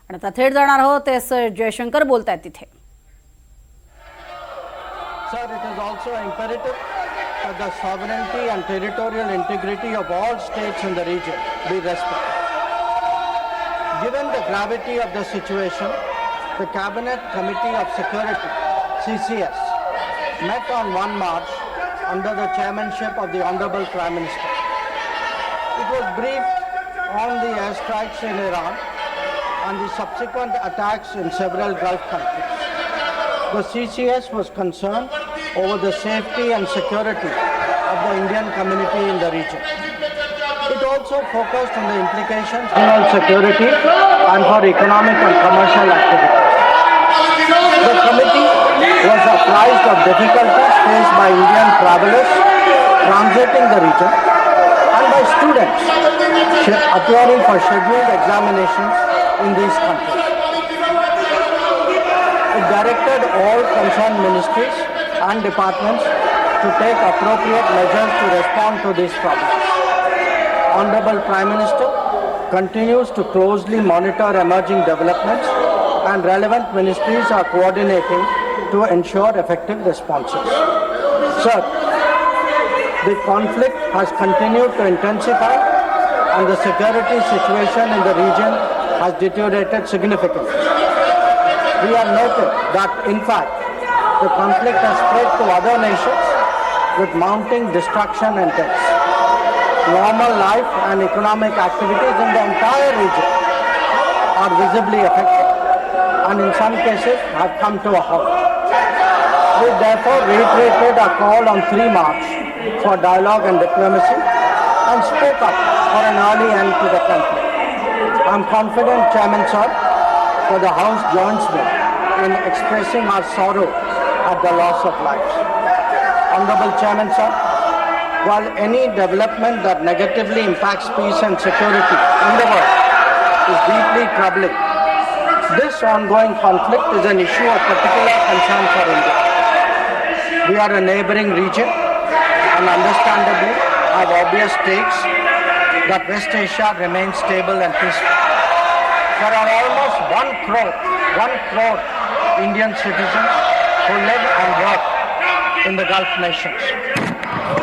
आणि आता थेट जाणार आहोत एस जयशंकर बोलत आहेत तिथे. Sir, it is also imperative that the sovereignty and territorial integrity of all states in the region be respected. Given the gravity of the situation, the Cabinet Committee of Security, CCS, met on 1 March under the chairmanship of the Honorable Prime Minister. It was briefed on the airstrikes in Iran and the subsequent attacks in several Gulf countries. The CCS was concerned over the safety and security of the Indian community in the region. It also focused on the implications for national security and for economic and commercial activities. The committee was apprised of difficulties faced by Indian travelers transiting the region and by students appearing for scheduled examinations in these countries. It directed all concerned ministries and departments to take appropriate measures to respond to these problems. Honorable Prime Minister continues to closely monitor emerging developments and relevant ministries are coordinating to ensure effective responses. Sir, the conflict has continued to intensify and the security situation in the region has deteriorated significantly. We have noted that, in fact, the conflict has spread to other nations with mounting destruction and deaths. Normal life and economic activities in the entire region are visibly affected and in some cases have come to a halt. We therefore reiterated our call on 3 March for dialogue and diplomacy and spoke up for an early end to the conflict. I am confident, Chairman Sir, that the House joins me in expressing our sorrow at the loss of lives. Honorable Chairman Sir, while any development that negatively impacts peace and security in the world is deeply troubling, this ongoing conflict is an issue of particular concern for India. We are a neighboring region and understandably have obvious stakes that West Asia remains stable and peaceful. There are almost 1 crore Indian citizens who live and work in the Gulf nations.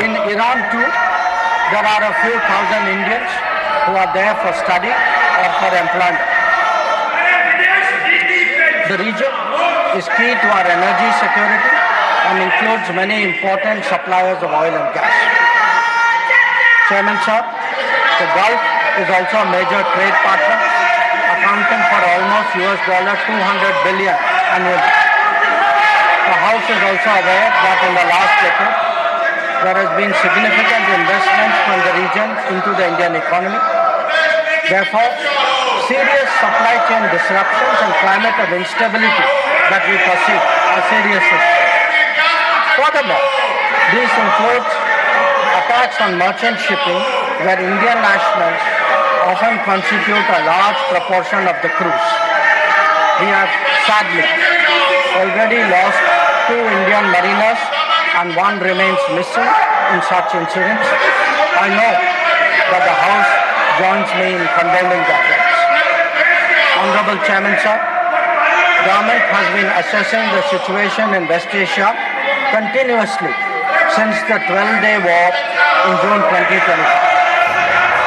In Iran too, there are a few thousand Indians who are there for study or for employment. The region is key to our energy security and includes many important suppliers of oil and gas. Chairman Sir, the Gulf is also a major trade partner, accounting for almost $200 billion annually. The House is also aware that in the last decade, there has been significant investments from the region into the Indian economy. Therefore, serious supply chain disruptions and climate of instability that we perceive are serious issues. Furthermore, these include attacks on merchant shipping, where Indian nationals often constitute a large proportion of the crews. We have sadly already lost 2 Indian mariners and 1 remains missing in such incidents. I know that the House joins me in condoning their deaths. Honorable Chairman Sir, Government has been assessing the situation in West Asia continuously since the 12-day war in June 2025.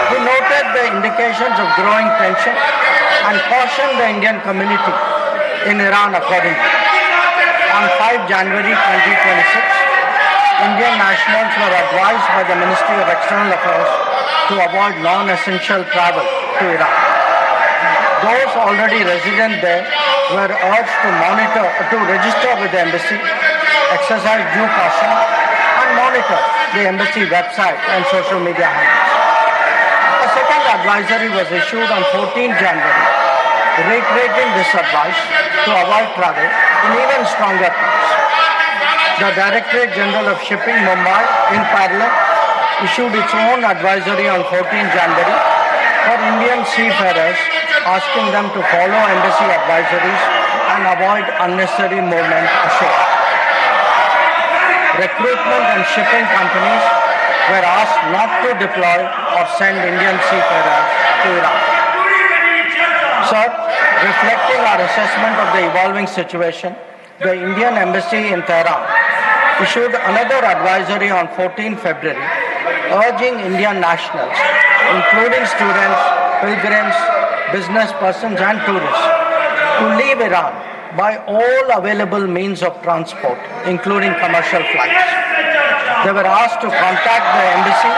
We noted the indications of growing tension and cautioned the Indian community in Iran accordingly. On 5 January 2026, Indian nationals were advised by the Ministry of External Affairs to avoid non-essential travel to Iran. Those already resident there were urged to register with the embassy, exercise due caution, and monitor the embassy website and social media handles. A second advisory was issued on 14 January, reiterating this advice to avoid travel in even stronger terms. The Directorate General of Shipping, Mumbai, in parallel, issued its own advisory on 14 January for Indian seafarers, asking them to follow embassy advisories and avoid unnecessary movement ashore. Recruitment and shipping companies were asked not to deploy or send Indian seafarers to Iraq. Sir, Reflecting our assessment of the evolving situation, the Indian Embassy in Tehran issued another advisory on 14 February urging Indian nationals, including students, pilgrims, business persons and tourists, to leave Iran by all available means of transport, including commercial flights. They were asked to contact the embassy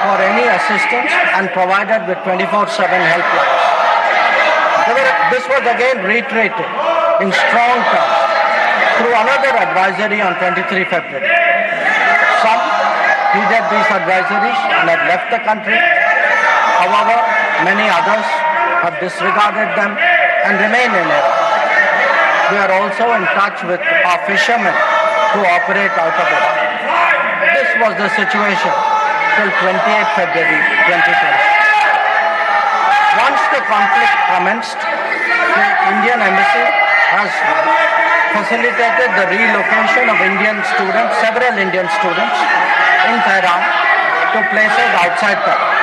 for any assistance and provided with 24/7 helplines. This was again reiterated in strong terms through another advisory on 23 February. Some heeded these advisories and have left the country. However, many others have disregarded them and remain in Iran. We are also in touch with our fishermen who operate out of Iran. This was the situation till 28 February 2020. Once the conflict commenced, the Indian Embassy has facilitated the relocation of several Indian students in Tehran to places outside Tehran.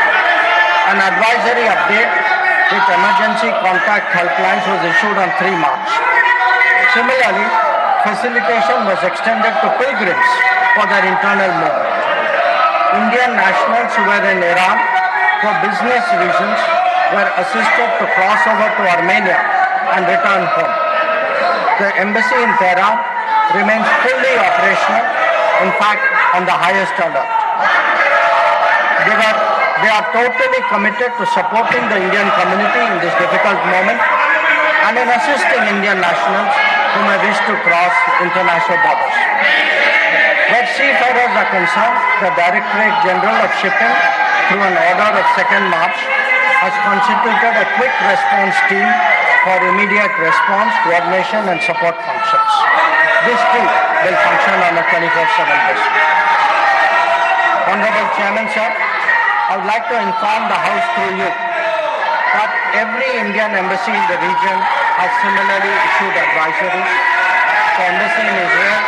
An advisory update with emergency contact helplines was issued on 3 March. Similarly, facilitation was extended to pilgrims for their internal movement. Indian nationals who were in Iran for business reasons were assisted to cross over to Armenia and return home. The embassy in Tehran remains fully operational, in fact, on the highest alert. They are totally committed to supporting the Indian community in this difficult moment and in assisting Indian nationals who may wish to cross international borders. Where seafarers are concerned, the Directorate General of Shipping, through an order of 2nd March, has constituted a quick response team for immediate response, coordination and support functions. This team will function on a 24/7 basis. Honorable Chairman, sir, I would like to inform the House through you that every Indian embassy in the region has similarly issued advisories. The embassy in Israel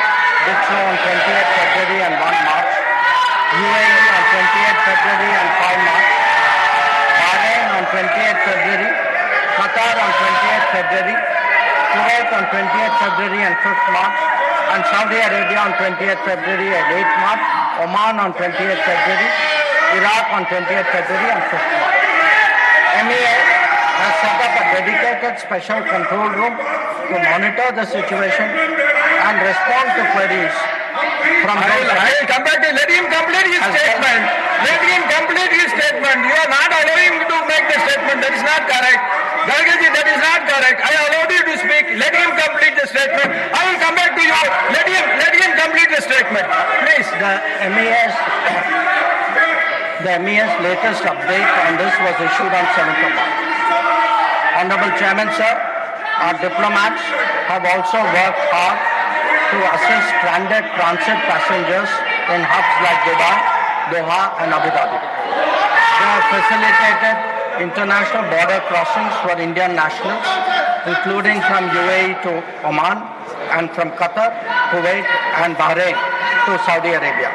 did so on 28th February and 1 March, UAE on 28th February and 5 March, Bahrain on 28th February, Qatar on 28th February, Kuwait on 28th February and 5th March, and Saudi Arabia on 20th February and 8th March, Oman on 20th February, Iraq on 20th February and 5th March. MEA has set up a dedicated special control room to monitor the situation and respond to queries from those. I'll come back to let him complete his statement. Let him complete his statement. You are not allowing him to make the statement. That is not correct. Gargaji, that is not correct. I allowed you to speak. Let him complete the statement. I will come back to you. Let him complete the statement. Please. The MEA's latest update on this was issued on 7th of March. Honorable Chairman, sir, our diplomats have also worked hard to assist stranded transit passengers in hubs like Dubai, Doha and Abu Dhabi. They have facilitated international border crossings for Indian nationals, including from UAE to Oman and from Qatar, Kuwait and Bahrain to Saudi Arabia.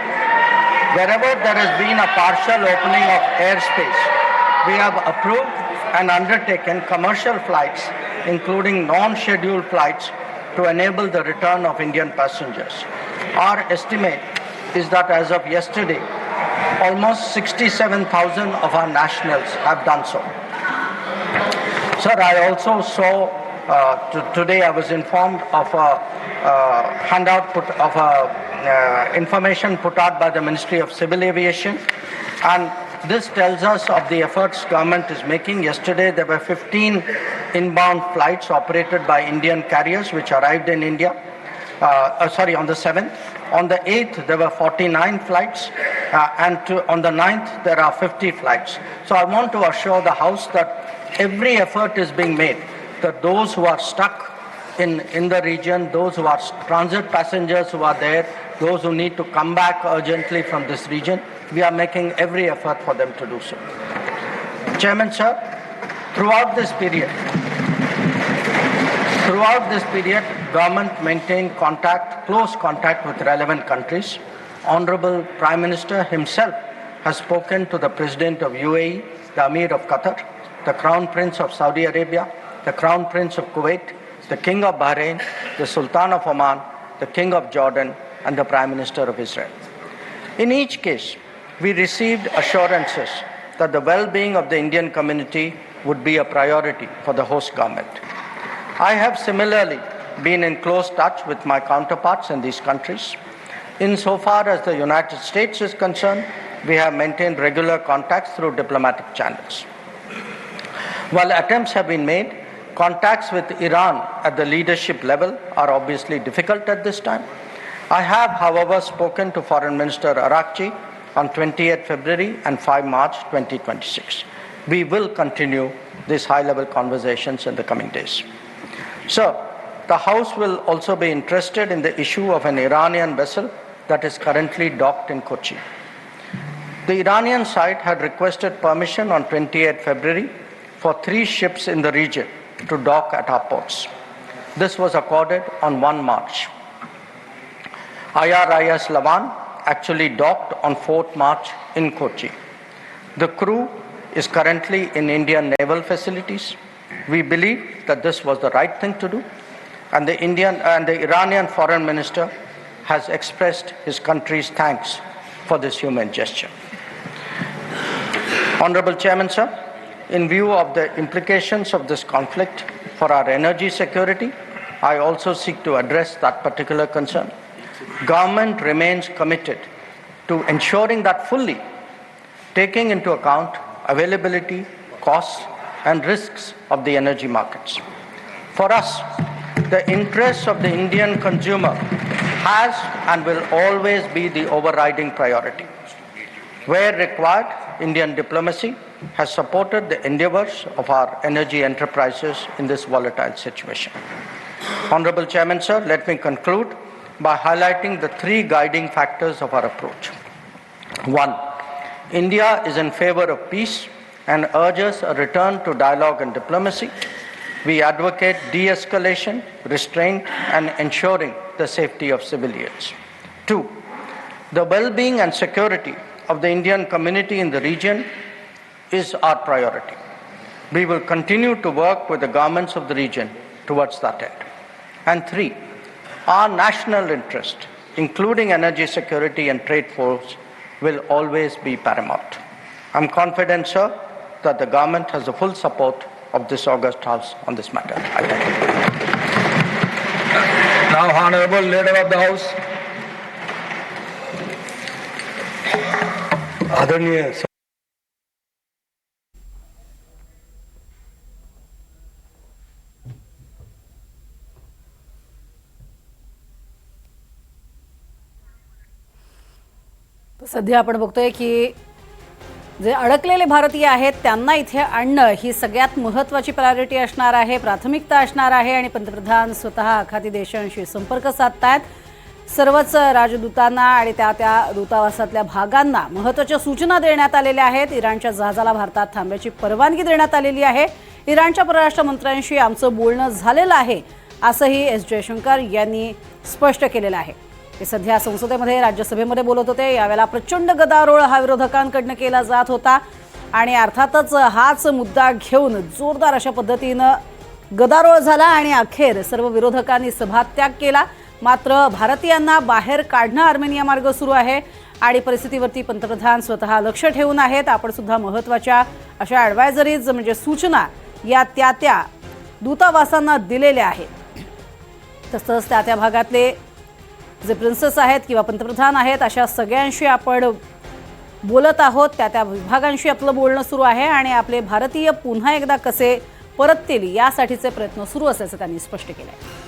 Wherever there has been a partial opening of airspace, we have approved and undertaken commercial flights, including non-scheduled flights, to enable the return of Indian passengers. Our estimate is that as of yesterday, almost 67,000 of our nationals have done so. Sir, I also saw, today I was informed of a handout information put out by the Ministry of Civil Aviation, and this tells us of the efforts government is making. Yesterday there were 15 inbound flights operated by Indian carriers which arrived in India. On the 7th. On the 8th there were 49 flights and on the 9th there are 50 flights. So I want to assure the House that every effort is being made that those who are stuck in the region, those who are transit passengers who are there, those who need to come back urgently from this region, we are making every effort for them to do so. Chairman, sir, throughout this period, government maintained close contact with relevant countries. Honorable Prime Minister himself has spoken to the President of UAE, the Emir of Qatar, the Crown Prince of Saudi Arabia, the Crown Prince of Kuwait, the King of Bahrain, the Sultan of Oman, the King of Jordan, and the Prime Minister of Israel. In each case, we received assurances that the well-being of the Indian community would be a priority for the host government. I have similarly been in close touch with my counterparts in these countries. Insofar as the United States is concerned, we have maintained regular contacts through diplomatic channels. While attempts have been made, contacts with Iran at the leadership level are obviously difficult at this time. I have, however, spoken to Foreign Minister Arakchi on 28 February and 5 March 2026. We will continue these high-level conversations in the coming days. Sir, the House will also be interested in the issue of an Iranian vessel that is currently docked in Kochi. The Iranian side had requested permission on 28 February for 3 ships in the region to dock at our ports. This was accorded on 1 March. IRIS Lavan actually docked on 4th March in Kochi. The crew is currently in Indian naval facilities. We believe that this was the right thing to do, and the Iranian foreign minister has expressed his country's thanks for this human gesture. Honorable Chairman, sir, in view of the implications of this conflict for our energy security, I also seek to address that particular concern. Government remains committed to ensuring that fully, taking into account availability, costs, and risks of the energy markets. For us, the interests of the Indian consumer has and will always be the overriding priority. Where required, Indian diplomacy has supported the endeavors of our energy enterprises in this volatile situation. Honorable Chairman, sir, let me conclude by highlighting the 3 guiding factors of our approach. 1. India is in favor of peace and urges a return to dialogue and diplomacy. We advocate de-escalation, restraint, and ensuring the safety of civilians. 2. The well-being and security of the Indian community in the region is our priority. We will continue to work with the governments of the region towards that end. And 3. Our national interest, including energy security and trade flows, will always be paramount. I'm confident, sir, that the government has the full support of this august House on this matter. I thank you. Now, Honorable Leader of the House. आदरणीय सध्या आपण बघतोय की जे अडकलेले भारतीय आहेत त्यांना इथे आणणं ही सगळ्यात महत्त्वाची प्रायोरिटी असणार आहे, प्राथमिकता असणार आहे आणि पंतप्रधान स्वतः आखाती देशांशी संपर्क साधतायत. सर्वच राजदूतांना आणि त्या दूतावासातल्या भागांना महत्त्वाच्या सूचना देण्यात आलेल्या आहेत. इराणच्या जहाजाला भारतात थांबण्याची परवानगी देण्यात आलेली आहे. इराणच्या परराष्ट्र मंत्र्यांशी आमचं बोलणं झालेलं आहे असंही एस जयशंकर यांनी स्पष्ट केलेलं आहे. ते सध्या संसदेमध्ये राज्यसभेमध्ये बोलत होते. यावेळेला प्रचंड गदारोळ हा विरोधकांकडून केला जात होता आणि अर्थातच हाच मुद्दा घेऊन जोरदार अशा पद्धतीनं गदारोळ झाला आणि अखेर सर्व विरोधकांनी सभात्याग केला. मात्र भारतीयांना बाहेर काढणं आर्मेनिया मार्ग सुरू आहे आणि परिस्थितीवरती पंतप्रधान स्वतः लक्ष ठेवून आहेत. आपण सुद्धा महत्त्वाच्या अशा ॲडवायझरीज म्हणजे सूचना या त्या दूतावासांना दिलेल्या आहेत. तसंच त्या भागातले जे प्रिन्सेस आहेत किंवा पंतप्रधान आहेत अशा सगळ्यांशी आपण बोलत आहोत. त्या विभागांशी आपलं बोलणं सुरू आहे आणि आपले भारतीय पुन्हा एकदा कसे परततील यासाठीचे प्रयत्न सुरू असल्याचं त्यांनी स्पष्ट केलं आहे.